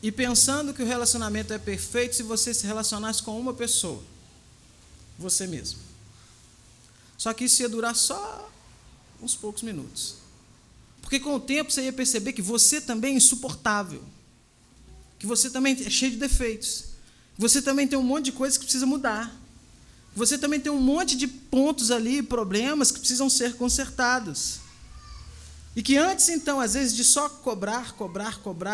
e pensando que o relacionamento é perfeito se você se relacionasse com uma pessoa, você mesmo. Só que isso ia durar só uns poucos minutos. Porque com o tempo você ia perceber que você também é insuportável, que você também é cheio de defeitos, que você também tem um monte de coisas que precisa mudar. Você também tem um monte de pontos ali, problemas que precisam ser consertados. E que antes, então, às vezes, de só cobrar,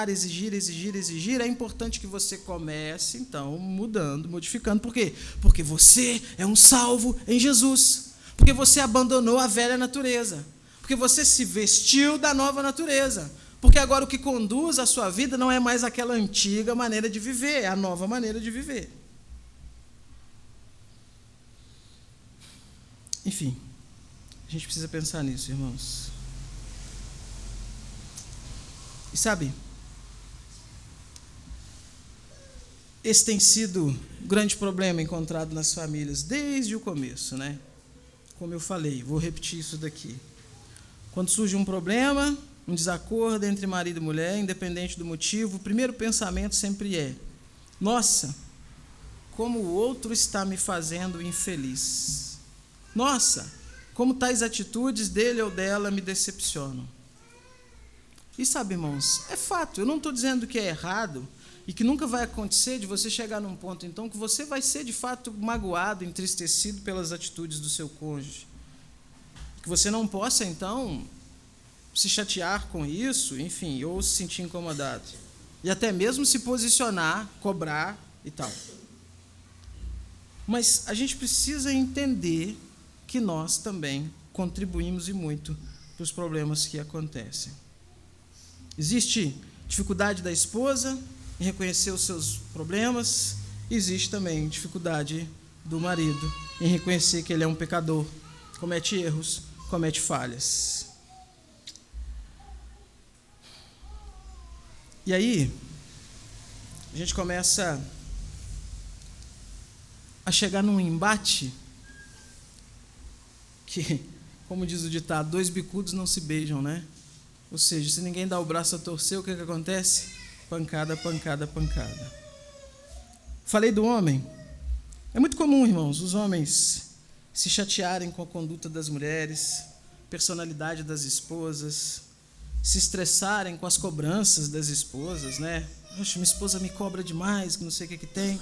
exigir, é importante que você comece, então, mudando, modificando. Por quê? Porque você é um salvo em Jesus. Porque você abandonou a velha natureza. Porque você se vestiu da nova natureza. Porque agora o que conduz a sua vida não é mais aquela antiga maneira de viver, é a nova maneira de viver. Enfim, a gente precisa pensar nisso, irmãos. E sabe, esse tem sido um grande problema encontrado nas famílias desde o começo, né? Como eu falei, vou repetir isso daqui. Quando surge um problema, um desacordo entre marido e mulher, independente do motivo, o primeiro pensamento sempre é: nossa, como o outro está me fazendo infeliz. Nossa, como tais atitudes dele ou dela me decepcionam. E sabe, irmãos, é fato, eu não estou dizendo que é errado e que nunca vai acontecer de você chegar num ponto, então, que você vai ser, de fato, magoado, entristecido pelas atitudes do seu cônjuge. Que você não possa, então, se chatear com isso, enfim, ou se sentir incomodado. E até mesmo se posicionar, cobrar e tal. Mas a gente precisa entender que nós também contribuímos e muito para os problemas que acontecem. Existe dificuldade da esposa em reconhecer os seus problemas, existe também dificuldade do marido em reconhecer que ele é um pecador, comete erros, comete falhas. E aí, a gente começa a chegar num embate que, como diz o ditado, dois bicudos não se beijam, né? Ou seja, se ninguém dá o braço a torcer, o que acontece? Pancada, pancada, pancada. Falei do homem. É muito comum, irmãos, os homens se chatearem com a conduta das mulheres, personalidade das esposas, se estressarem com as cobranças das esposas, né? Oxe, minha esposa me cobra demais, que não sei o que tem.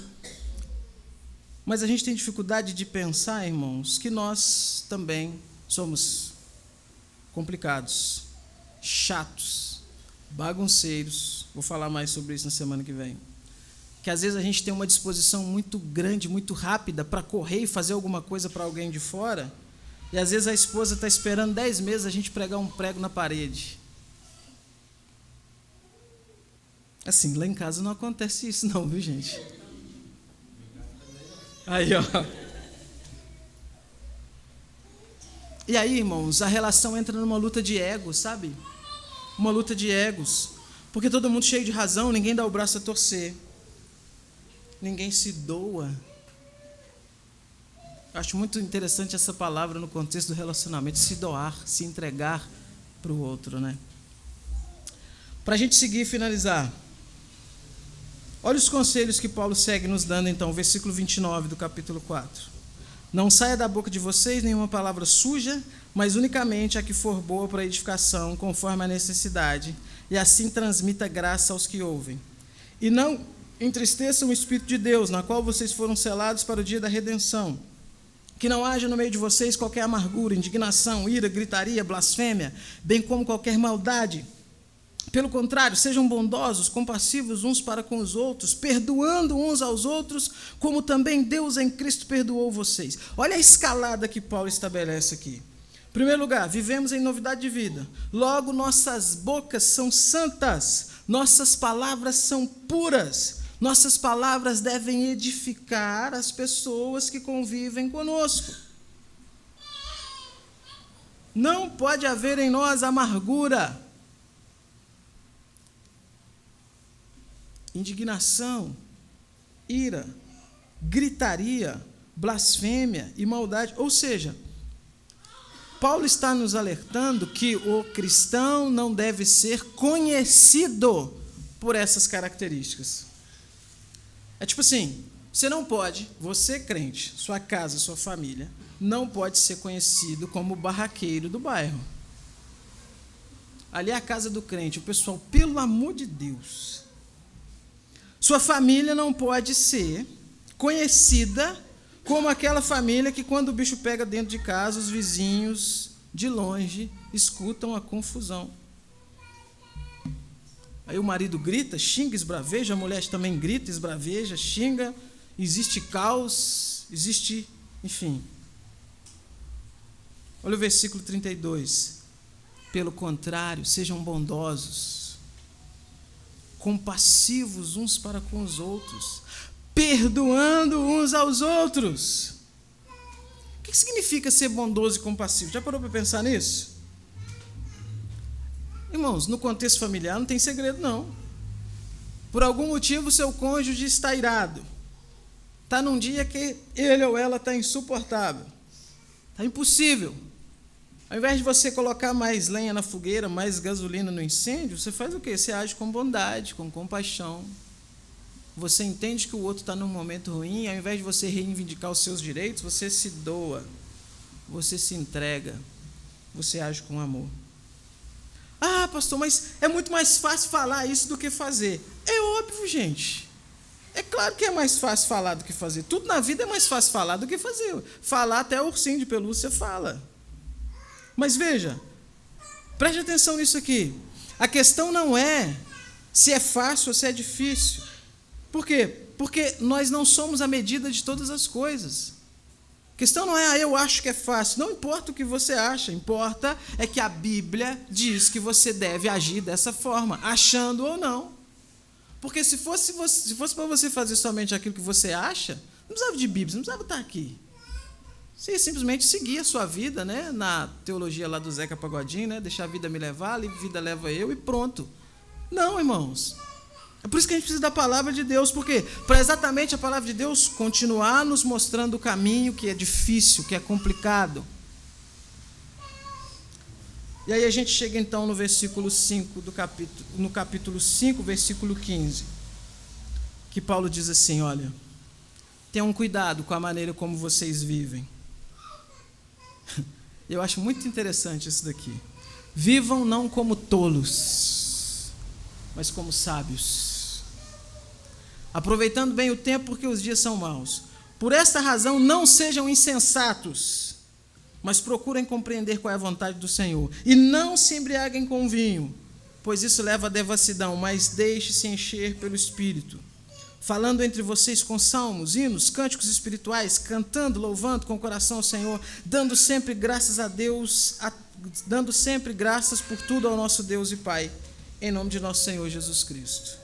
Mas a gente tem dificuldade de pensar, irmãos, que nós também somos complicados, chatos, bagunceiros. Vou falar mais sobre isso na semana que vem. Que às vezes a gente tem uma disposição muito grande, muito rápida para correr e fazer alguma coisa para alguém de fora, e às vezes a esposa está esperando 10 meses a gente pregar um prego na parede. Assim, lá em casa não acontece isso não, viu, gente? Aí, ó. E aí, irmãos, a relação entra numa luta de egos, sabe? Uma luta de egos. Porque todo mundo cheio de razão, ninguém dá o braço a torcer. Ninguém se doa. Acho muito interessante essa palavra no contexto do relacionamento, se doar, se entregar para o outro, né? Para a gente seguir e finalizar, olha os conselhos que Paulo segue nos dando, então, versículo 29 do capítulo 4. Não saia da boca de vocês nenhuma palavra suja, mas unicamente a que for boa para edificação, conforme a necessidade, e assim transmita graça aos que ouvem. E não entristeçam o Espírito de Deus, na qual vocês foram selados para o dia da redenção. Que não haja no meio de vocês qualquer amargura, indignação, ira, gritaria, blasfêmia, bem como qualquer maldade. Pelo contrário, sejam bondosos, compassivos uns para com os outros, perdoando uns aos outros, como também Deus em Cristo perdoou vocês. Olha a escalada que Paulo estabelece aqui. Em primeiro lugar, vivemos em novidade de vida. Logo, nossas bocas são santas, nossas palavras são puras. Nossas palavras devem edificar as pessoas que convivem conosco. Não pode haver em nós amargura, indignação, ira, gritaria, blasfêmia e maldade. Ou seja, Paulo está nos alertando que o cristão não deve ser conhecido por essas características. É tipo assim, você não pode, você crente, sua casa, sua família, não pode ser conhecido como o barraqueiro do bairro. Ali é a casa do crente, o pessoal, pelo amor de Deus. Sua família não pode ser conhecida como aquela família que, quando o bicho pega dentro de casa, os vizinhos de longe escutam a confusão. Aí o marido grita, xinga, esbraveja, a mulher também grita, esbraveja, xinga, existe caos, existe, enfim. Olha o versículo 32. Pelo contrário, sejam bondosos, compassivos uns para com os outros, perdoando uns aos outros. O que significa ser bondoso e compassivo? Já parou para pensar nisso? Irmãos, no contexto familiar não tem segredo, não. Por algum motivo, seu cônjuge está irado. Está num dia que ele ou ela está insuportável. Está impossível. Ao invés de você colocar mais lenha na fogueira, mais gasolina no incêndio, você faz o quê? Você age com bondade, com compaixão. Você entende que o outro está num momento ruim, ao invés de você reivindicar os seus direitos, você se doa, você se entrega, você age com amor. Ah, pastor, mas é muito mais fácil falar isso do que fazer. É óbvio, gente. É claro que é mais fácil falar do que fazer. Tudo na vida é mais fácil falar do que fazer. Falar até o ursinho de pelúcia fala. Mas veja, preste atenção nisso aqui. A questão não é se é fácil ou se é difícil. Por quê? Porque nós não somos a medida de todas as coisas. A questão não é, eu acho que é fácil. Não importa o que você acha, importa é que a Bíblia diz que você deve agir dessa forma, achando ou não. Porque se fosse para você fazer somente aquilo que você acha, não precisava de Bíblia, não precisava estar aqui. Você ia simplesmente seguir a sua vida, né? Na teologia lá do Zeca Pagodinho, né? Deixar a vida me levar, a vida leva eu e pronto. Não, irmãos. É por isso que a gente precisa da palavra de Deus, porque para exatamente a palavra de Deus continuar nos mostrando o caminho que é difícil, que é complicado. E aí a gente chega então no versículo 5 no capítulo 5, versículo 15, que Paulo diz assim, olha, tenham cuidado com a maneira como vocês vivem. Eu acho muito interessante isso daqui. Vivam não como tolos, mas como sábios, aproveitando bem o tempo, porque os dias são maus. Por esta razão, não sejam insensatos, mas procurem compreender qual é a vontade do Senhor. E não se embriaguem com vinho, pois isso leva à devassidão, mas deixe-se encher pelo Espírito, falando entre vocês com salmos, hinos, cânticos espirituais, cantando, louvando com o coração ao Senhor, dando sempre graças a Deus, dando sempre graças por tudo ao nosso Deus e Pai, em nome de nosso Senhor Jesus Cristo.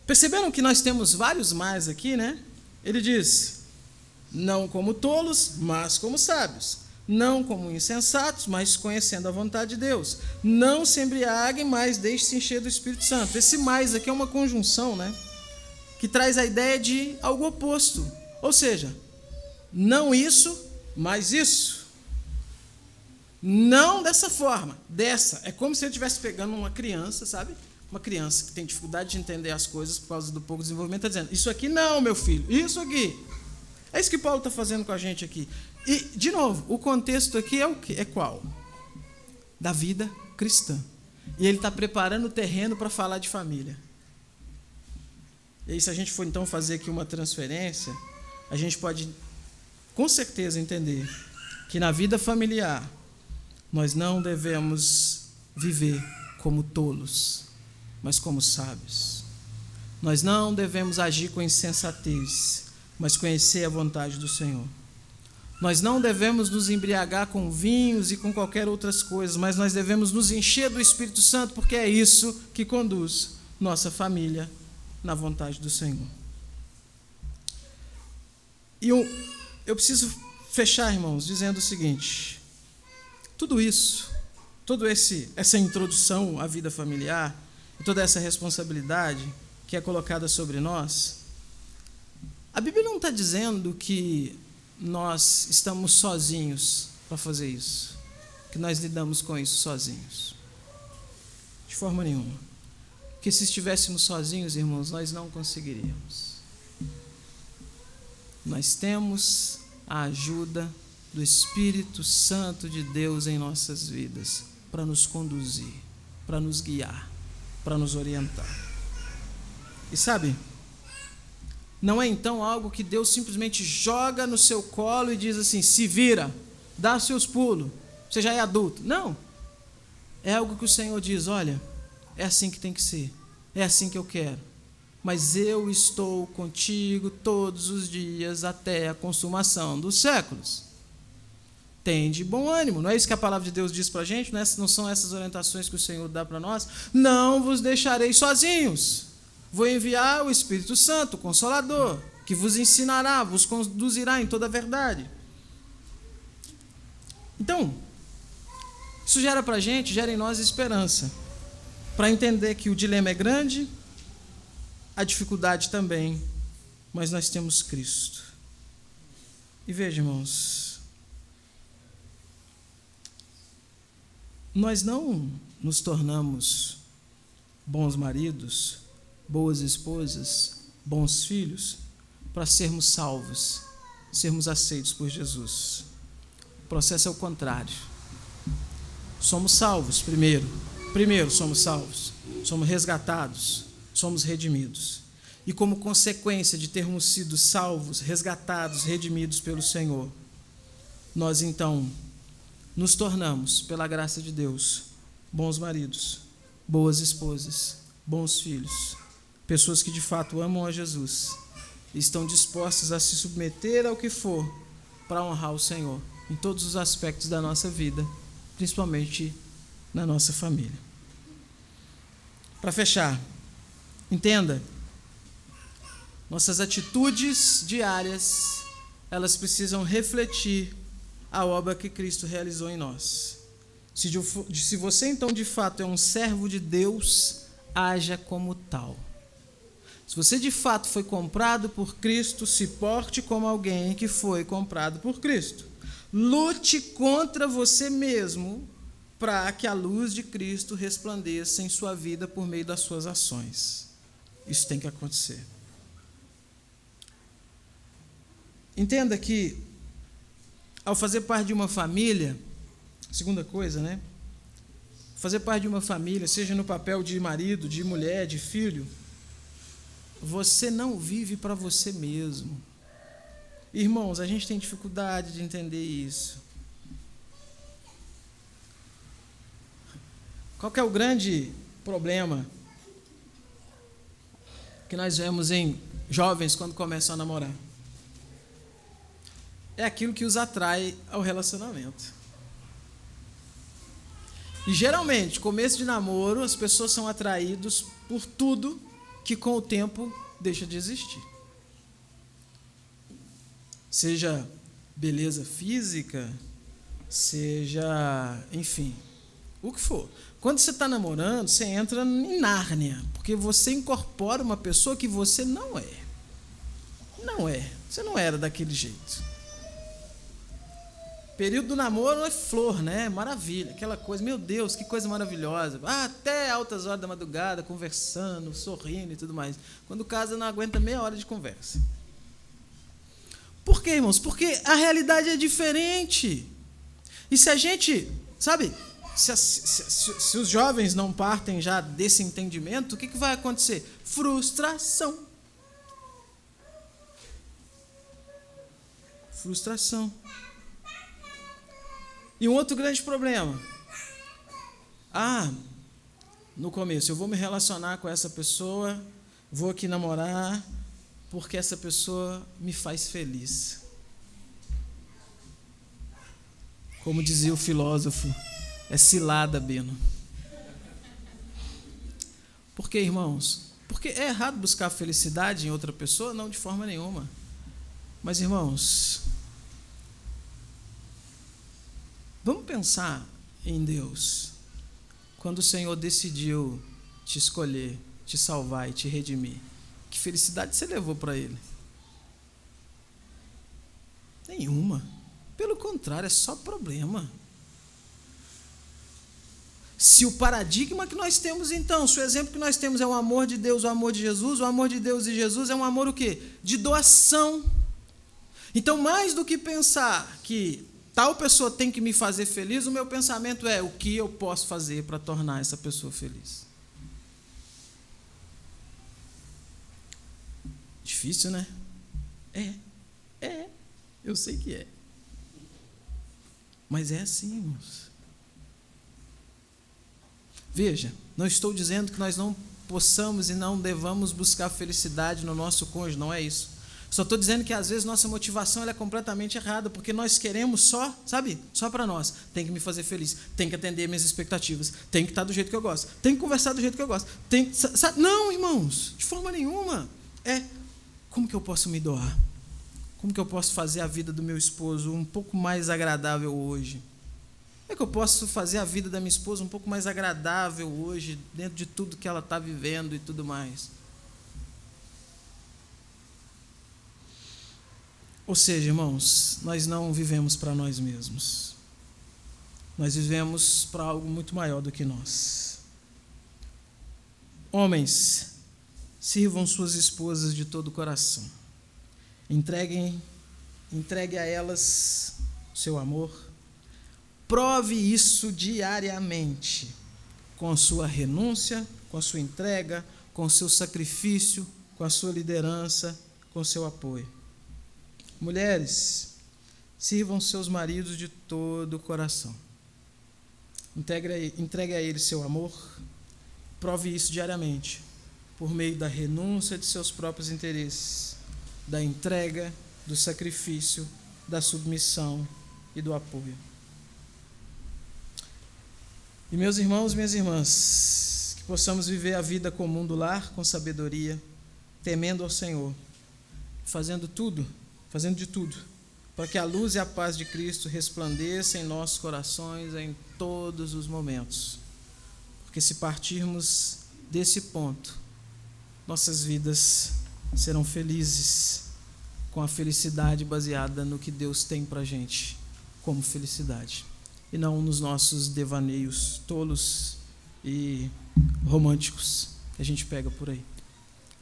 Perceberam que nós temos vários mais aqui, né? Ele diz, não como tolos, mas como sábios. Não como insensatos, mas conhecendo a vontade de Deus. Não se embriaguem, mas deixe-se encher do Espírito Santo. Esse mais aqui é uma conjunção, né? Que traz a ideia de algo oposto. Ou seja, não isso, mas isso. Não dessa forma, dessa. É como se eu estivesse pegando uma criança, sabe? Uma criança que tem dificuldade de entender as coisas por causa do pouco desenvolvimento, está dizendo, isso aqui não, meu filho, isso aqui. É isso que Paulo está fazendo com a gente aqui. E, de novo, o contexto aqui é o quê? É qual? Da vida cristã. E ele está preparando o terreno para falar de família. E aí, se a gente for então fazer aqui uma transferência, a gente pode com certeza entender que na vida familiar nós não devemos viver como tolos, mas como sábios. Nós não devemos agir com insensatez, mas conhecer a vontade do Senhor. Nós não devemos nos embriagar com vinhos e com qualquer outras coisas, mas nós devemos nos encher do Espírito Santo, porque é isso que conduz nossa família na vontade do Senhor. E eu preciso fechar, irmãos, dizendo o seguinte, tudo isso, toda essa introdução à vida familiar, toda essa responsabilidade que é colocada sobre nós, a Bíblia não está dizendo que nós estamos sozinhos para fazer isso, que nós lidamos com isso sozinhos. De forma nenhuma. Porque se estivéssemos sozinhos, irmãos, nós não conseguiríamos. Nós temos a ajuda do Espírito Santo de Deus em nossas vidas para nos conduzir, para nos guiar, para nos orientar. E sabe, não é então algo que Deus simplesmente joga no seu colo e diz assim, se vira, dá seus pulos, você já é adulto. Não, é algo que o Senhor diz, olha, é assim que tem que ser, é assim que eu quero, mas eu estou contigo todos os dias até a consumação dos séculos. tende bom ânimo. Não é isso que a palavra de Deus diz para a gente? Não são essas orientações que o Senhor dá para nós? Não vos deixarei sozinhos. Vou enviar o Espírito Santo, o Consolador, que vos ensinará, vos conduzirá em toda a verdade. Então, isso gera para a gente, gera em nós esperança, para entender que o dilema é grande, a dificuldade também, mas nós temos Cristo. E veja, irmãos, nós não nos tornamos bons maridos, boas esposas, bons filhos, para sermos salvos, sermos aceitos por Jesus. O processo é o contrário. Somos salvos primeiro. Primeiro somos salvos, somos resgatados, somos redimidos. E como consequência de termos sido salvos, resgatados, redimidos pelo Senhor, nós então nos tornamos, pela graça de Deus, bons maridos, boas esposas, bons filhos, pessoas que de fato amam a Jesus e estão dispostas a se submeter ao que for para honrar o Senhor em todos os aspectos da nossa vida, principalmente na nossa família. Para fechar, entenda, nossas atitudes diárias, elas precisam refletir a obra que Cristo realizou em nós. Se você então de fato é um servo de Deus, haja como tal. Se você de fato foi comprado por Cristo, se porte como alguém que foi comprado por Cristo. Lute contra você mesmo para que a luz de Cristo resplandeça em sua vida por meio das suas ações. Isso tem que acontecer. Entenda que, ao fazer parte de uma família, segunda coisa, né? Fazer parte de uma família, seja no papel de marido, de mulher, de filho, você não vive para você mesmo. Irmãos, a gente tem dificuldade de entender isso. Qual que é o grande problema que nós vemos em jovens quando começam a namorar? É aquilo que os atrai ao relacionamento. E geralmente, começo de namoro, as pessoas são atraídas por tudo que com o tempo deixa de existir. Seja beleza física, seja, enfim, o que for. Quando você está namorando, você entra em Nárnia, porque você incorpora uma pessoa que você não é. Não é. Você não era daquele jeito. Período do namoro é flor, né? Maravilha, aquela coisa, meu Deus, que coisa maravilhosa. Até altas horas da madrugada, conversando, sorrindo e tudo mais. Quando casa, não aguenta meia hora de conversa. Por quê, irmãos? Porque a realidade é diferente. E se a gente, sabe, se os jovens não partem já desse entendimento, o que vai acontecer? Frustração. Frustração. E um outro grande problema. No começo, eu vou me relacionar com essa pessoa, vou aqui namorar, porque essa pessoa me faz feliz. Como dizia o filósofo, é cilada, Beno. Por quê, irmãos? Porque é errado buscar felicidade em outra pessoa? Não, de forma nenhuma. Mas, irmãos, vamos pensar em Deus. Quando o Senhor decidiu te escolher, te salvar e te redimir, que felicidade você levou para Ele? Nenhuma. Pelo contrário, é só problema. Se o paradigma que nós temos, então, se o exemplo que nós temos é o amor de Deus, o amor de Jesus, o amor de Deus e Jesus é um amor o quê? De doação. Então, mais do que pensar que tal pessoa tem que me fazer feliz, o meu pensamento é o que eu posso fazer para tornar essa pessoa feliz. Difícil, né? Eu sei que é. Mas é assim, irmãos. Veja, não estou dizendo que nós não possamos e não devamos buscar felicidade no nosso cônjuge, não é isso. Só estou dizendo que às vezes nossa motivação ela é completamente errada, porque nós queremos só, sabe, só para nós. Tem que me fazer feliz, tem que atender minhas expectativas, tem que estar do jeito que eu gosto, tem que conversar do jeito que eu gosto. Sabe? Não, irmãos, de forma nenhuma. Como que eu posso me doar? Como que eu posso fazer a vida do meu esposo um pouco mais agradável hoje? Como é que eu posso fazer a vida da minha esposa um pouco mais agradável hoje, dentro de tudo que ela está vivendo e tudo mais? Ou seja, irmãos, nós não vivemos para nós mesmos. Nós vivemos para algo muito maior do que nós. Homens, sirvam suas esposas de todo o coração. Entregue a elas o seu amor. Prove isso diariamente, com a sua renúncia, com a sua entrega, com o seu sacrifício, com a sua liderança, com o seu apoio. Mulheres, sirvam seus maridos de todo o coração. Entregue a eles seu amor. Prove isso diariamente, por meio da renúncia de seus próprios interesses, da entrega, do sacrifício, da submissão e do apoio. E meus irmãos, minhas irmãs, que possamos viver a vida comum do lar com sabedoria, temendo ao Senhor, fazendo de tudo, para que a luz e a paz de Cristo resplandeçam em nossos corações em todos os momentos. Porque se partirmos desse ponto, nossas vidas serão felizes, com a felicidade baseada no que Deus tem para a gente como felicidade, e não nos nossos devaneios tolos e românticos que a gente pega por aí.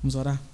Vamos orar?